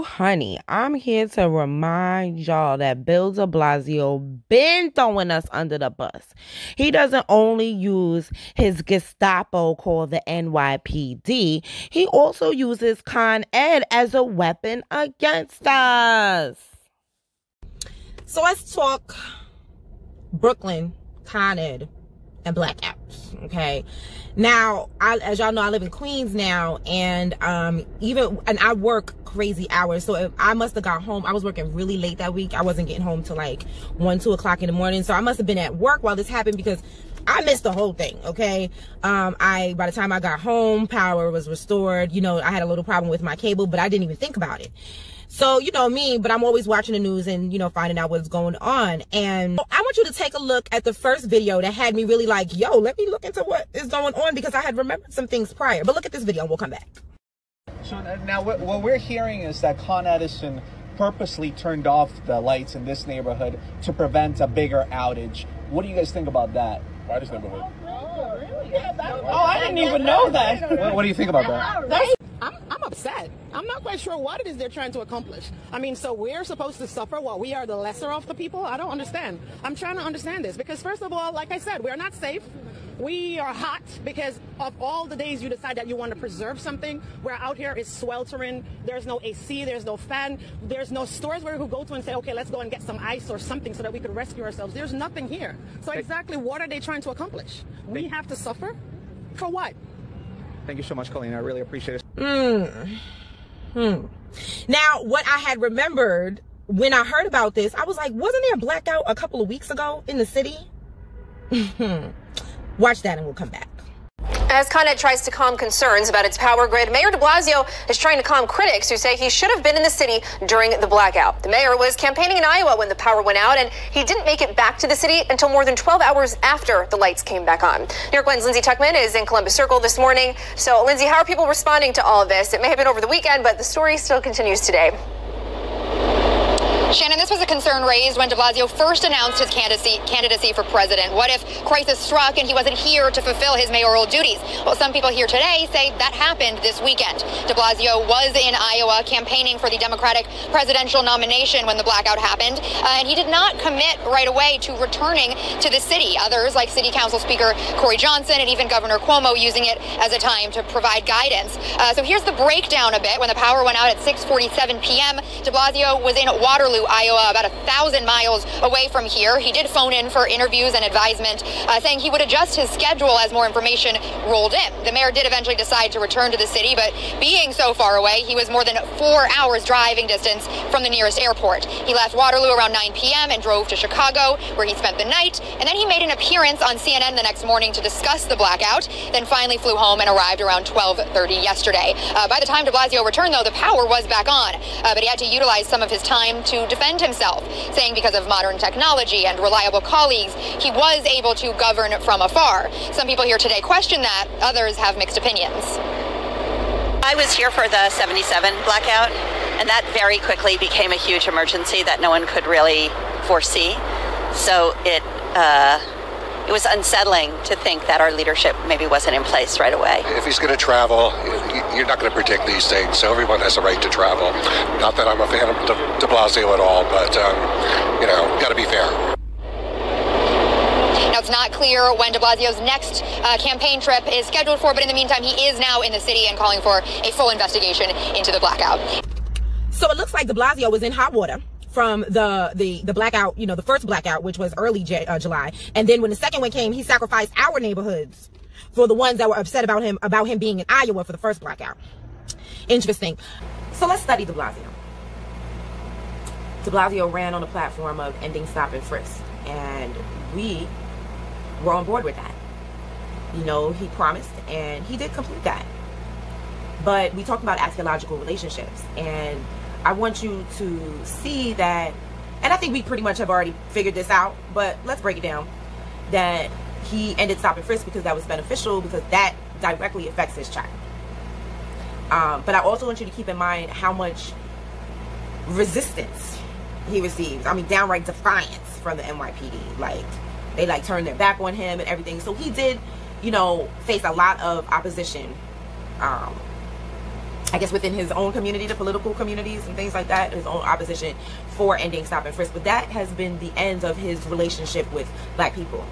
honey, I'm here to remind y'all that Bill de Blasio been throwing us under the bus. He doesn't only use his Gestapo called the NYPD, he also uses Con Ed as a weapon against us. So let's talk Brooklyn, Con Ed, and blackouts, okay? Now, as y'all know, I live in Queens now, and I work crazy hours. So I must have got home. I was working really late that week. I wasn't getting home till like 1, 2 o'clock in the morning. So I must have been at work while this happened because I missed the whole thing, okay? By the time I got home, power was restored. You know, I had a little problem with my cable, but I didn't even think about it. So, you know me, but I'm always watching the news and, you know, finding out what's going on. And I want you to take a look at the first video that had me really like, yo, let me look into what is going on, because I had remembered some things prior. But look at this video and we'll come back. So now what we're hearing is that Con Edison purposely turned off the lights in this neighborhood to prevent a bigger outage. What do you guys think about that? Why this neighborhood? Oh, really? I didn't even know that. What do you think about that? I'm upset. I'm not quite sure what it is they're trying to accomplish. I mean, so we're supposed to suffer while we are the lesser of the people? I don't understand. I'm trying to understand this because, first of all, like I said, we're not safe. We are hot because of all the days you decide that you want to preserve something. We're out here, it's sweltering. There's no AC, there's no fan. There's no stores where we could go to and say, okay, let's go and get some ice or something so that we could rescue ourselves. There's nothing here. So exactly what are they trying to accomplish? We have to suffer? For what? Thank you so much, Colleen. I really appreciate it. Now, what I had remembered when I heard about this, I was like, wasn't there a blackout a couple of weeks ago in the city? Watch that and we'll come back. As Con Ed tries to calm concerns about its power grid, Mayor de Blasio is trying to calm critics who say he should have been in the city during the blackout. The mayor was campaigning in Iowa when the power went out, and he didn't make it back to the city until more than 12 hours after the lights came back on. New York One's Lindsay Tuckman is in Columbus Circle this morning. So, Lindsay, how are people responding to all of this? It may have been over the weekend, but the story still continues today. Shannon, this was a concern raised when de Blasio first announced his candidacy for president. What if crisis struck and he wasn't here to fulfill his mayoral duties? Well, some people here today say that happened this weekend. De Blasio was in Iowa campaigning for the Democratic presidential nomination when the blackout happened, and he did not commit right away to returning to the city. Others, like City Council Speaker Corey Johnson and even Governor Cuomo, using it as a time to provide guidance. So here's the breakdown a bit. When the power went out at 6:47 p.m., de Blasio was in Waterloo, Iowa, about 1,000 miles away from here. He did phone in for interviews and advisement, saying he would adjust his schedule as more information rolled in. The mayor did eventually decide to return to the city, but being so far away, he was more than 4 hours driving distance from the nearest airport. He left Waterloo around 9 p.m. and drove to Chicago, where he spent the night, and then he made an appearance on CNN the next morning to discuss the blackout, then finally flew home and arrived around 12:30 yesterday. By the time de Blasio returned, though, the power was back on, but he had to utilize some of his time to defend himself, saying because of modern technology and reliable colleagues, he was able to govern from afar. Some people here today question that. Others have mixed opinions. I was here for the 77 blackout, and that very quickly became a huge emergency that no one could really foresee. So it was unsettling to think that our leadership maybe wasn't in place right away. If he's going to travel, you're not going to predict these things, so everyone has a right to travel. Not that I'm a fan of de Blasio at all, but, you know, got to be fair. Now, it's not clear when de Blasio's next campaign trip is scheduled for, but in the meantime, he is now in the city and calling for a full investigation into the blackout. So it looks like de Blasio was in hot water from the blackout, you know, the first blackout, which was early July. And then when the second one came, he sacrificed our neighborhoods for the ones that were upset about him being in Iowa for the first blackout. Interesting. So let's study de Blasio. De Blasio ran on the platform of ending stop and frisk, and we were on board with that. You know, he promised and he did complete that. But we talked about axiological relationships, and I want you to see that, and I think we pretty much have already figured this out, but let's break it down, that he ended stop and frisk because that was beneficial, because that directly affects his child. But I also want you to keep in mind how much resistance he received. I mean, downright defiance from the NYPD. Like, they like turned their back on him and everything. So he did, you know, face a lot of opposition I guess within his own community, the political communities and things like that, his own opposition for ending stop and frisk. But that has been the end of his relationship with black people.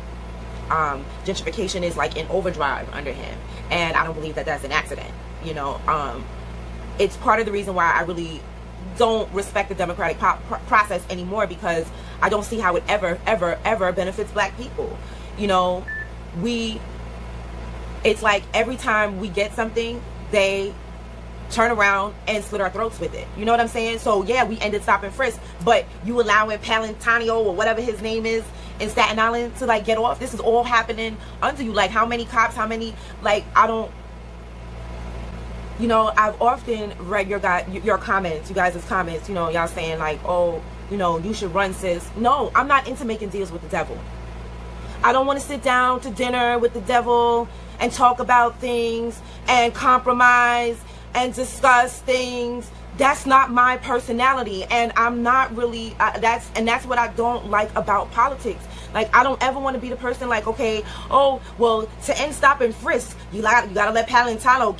Gentrification is like in overdrive under him, and I don't believe that that's an accident. You know, it's part of the reason why I really don't respect the democratic process anymore, because I don't see how it ever benefits black people. You know, it's like every time we get something, they turn around and slit our throats with it. You know what I'm saying? So yeah, we ended stop and frisk, but you allowing Palantanio or whatever his name is in Staten Island to like get off. This is all happening under you. Like, how many cops, how many, like, I don't, you know, I've often read your comments, you guys' comments, you know, y'all saying like, oh, you know, you should run, sis. No, I'm not into making deals with the devil. I don't want to sit down to dinner with the devil and talk about things and compromise and discuss things. That's not my personality, and I'm not really that's what I don't like about politics. Like, I don't ever want to be the person like, okay, oh well, to end stop and frisk, you gotta let Palantanio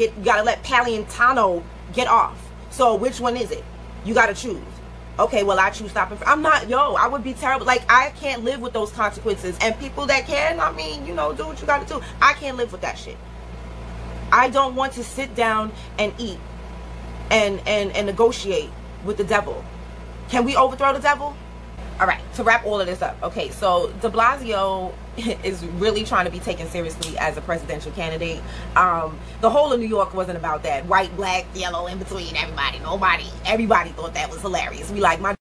get off. So which one is it? You gotta choose. Okay, well, I choose stop and frisk. I would be terrible. Like, I can't live with those consequences, and people that can, I mean, you know, do what you gotta do. I can't live with that shit. I don't want to sit down and eat and negotiate with the devil. Can we overthrow the devil? All right, to wrap all of this up. Okay, so de Blasio is really trying to be taken seriously as a presidential candidate. The whole of New York wasn't about that. White, black, yellow, in between, everybody thought that was hilarious. We like, my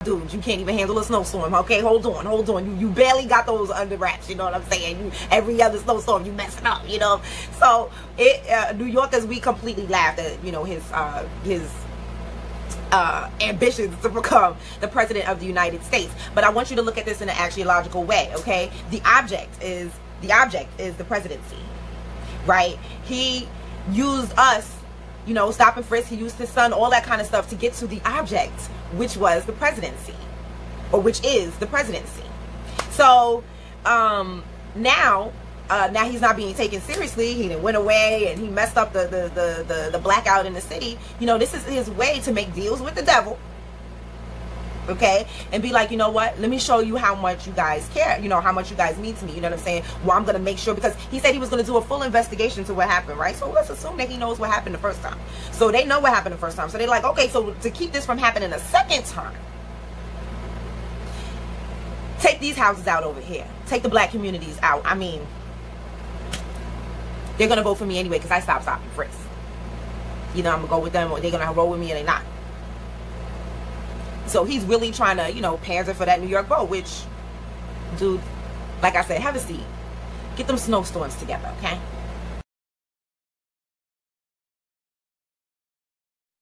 dude, you can't even handle a snowstorm. Okay, hold on. You barely got those under wraps. You know what I'm saying? Every other snowstorm, you messing up. You know. So New Yorkers, we completely laughed at, you know, his ambitions to become the president of the United States. But I want you to look at this in an actually logical way. Okay, the object is the presidency, right? He used us. You know, stop and frisk, he used his son, all that kind of stuff to get to the object, which was the presidency, or which is the presidency. So now he's not being taken seriously. He went away and he messed up the blackout in the city. You know, this is his way to make deals with the devil. Okay, and be like, you know what, let me show you how much you guys care, you know, how much you guys mean to me. You know what I'm saying? Well, I'm gonna make sure, because he said he was gonna do a full investigation to what happened, right? So let's assume that he knows what happened the first time. So they know what happened the first time. So they're like, okay, so to keep this from happening a second time, take these houses out over here, take the black communities out. I mean, they're gonna vote for me anyway because I stopped stop and frisk. You know, I'm gonna go with them, or they're gonna roll with me, or they're not. So he's really trying to, you know, pander for that New York vote, which, dude, like I said, have a seat. Get them snowstorms together, okay?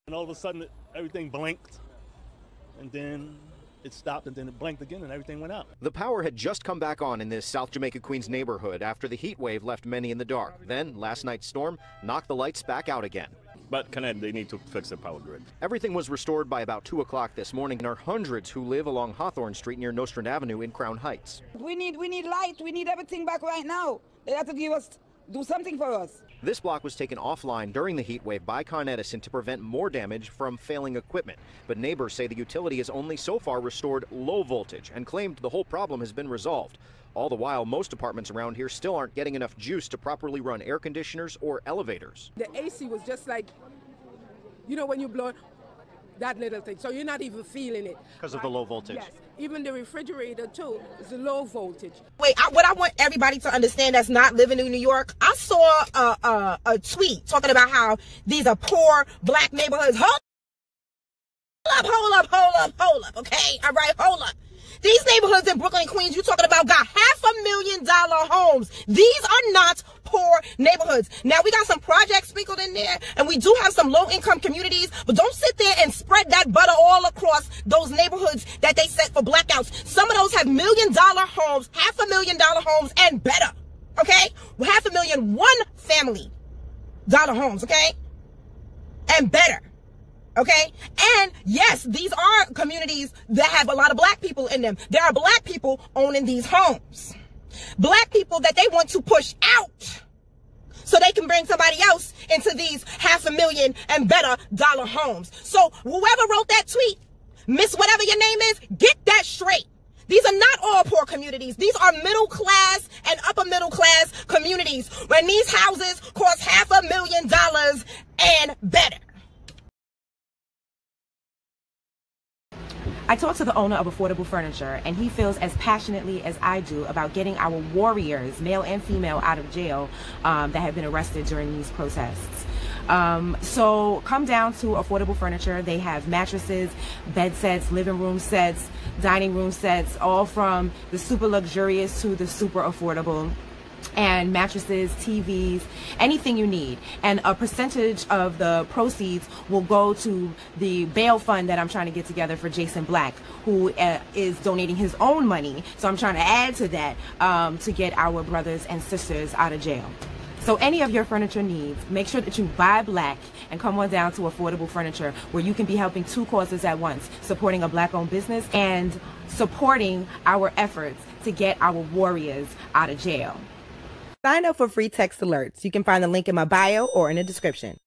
And all of a sudden, everything blinked, and then it stopped, and then it blinked again, and everything went out. The power had just come back on in this South Jamaica, Queens neighborhood after the heat wave left many in the dark. Then, last night's storm knocked the lights back out again. But they need to fix their power grid. Everything was restored by about 2 o'clock this morning. There are hundreds who live along Hawthorne Street near Nostrand Avenue in Crown Heights. We need light. We need everything back right now. They have to do something for us. This block was taken offline during the heat wave by Con Edison to prevent more damage from failing equipment. But neighbors say the utility has only so far restored low voltage and claimed the whole problem has been resolved. All the while, most apartments around here still aren't getting enough juice to properly run air conditioners or elevators. The AC was just like, you know, when you blow that little thing, so you're not even feeling it. Because of the low voltage? Yes. Even the refrigerator, too, is a low voltage. Wait, what I want everybody to understand that's not living in New York, I saw a tweet talking about how these are poor black neighborhoods. Hold up, okay? All right, hold up. These neighborhoods in Brooklyn, Queens, you're talking about got $500,000 homes. These are not poor neighborhoods. Now, we got some projects sprinkled in there, and we do have some low-income communities, but don't sit there and spread that butter all across those neighborhoods that they set for blackouts. Some of those have $1 million homes, $500,000 homes, and better, okay? $500,000 one-family dollar homes, okay? And better. Okay, and yes, these are communities that have a lot of black people in them. There are black people owning these homes, black people that they want to push out so they can bring somebody else into these $500,000 and better dollar homes. So whoever wrote that tweet, Miss whatever your name is, get that straight. These are not all poor communities. These are middle class and upper middle class communities when these houses cost $500,000 and better. I talked to the owner of Affordable Furniture, and he feels as passionately as I do about getting our warriors, male and female, out of jail that have been arrested during these protests. So come down to Affordable Furniture. They have mattresses, bed sets, living room sets, dining room sets, all from the super luxurious to the super affordable. And mattresses, TVs, anything you need. And a percentage of the proceeds will go to the bail fund that I'm trying to get together for Jason Black, who is donating his own money. So I'm trying to add to that to get our brothers and sisters out of jail. So any of your furniture needs, make sure that you buy black and come on down to Affordable Furniture, where you can be helping two causes at once, supporting a black-owned business and supporting our efforts to get our warriors out of jail. Sign up for free text alerts. You can find the link in my bio or in the description.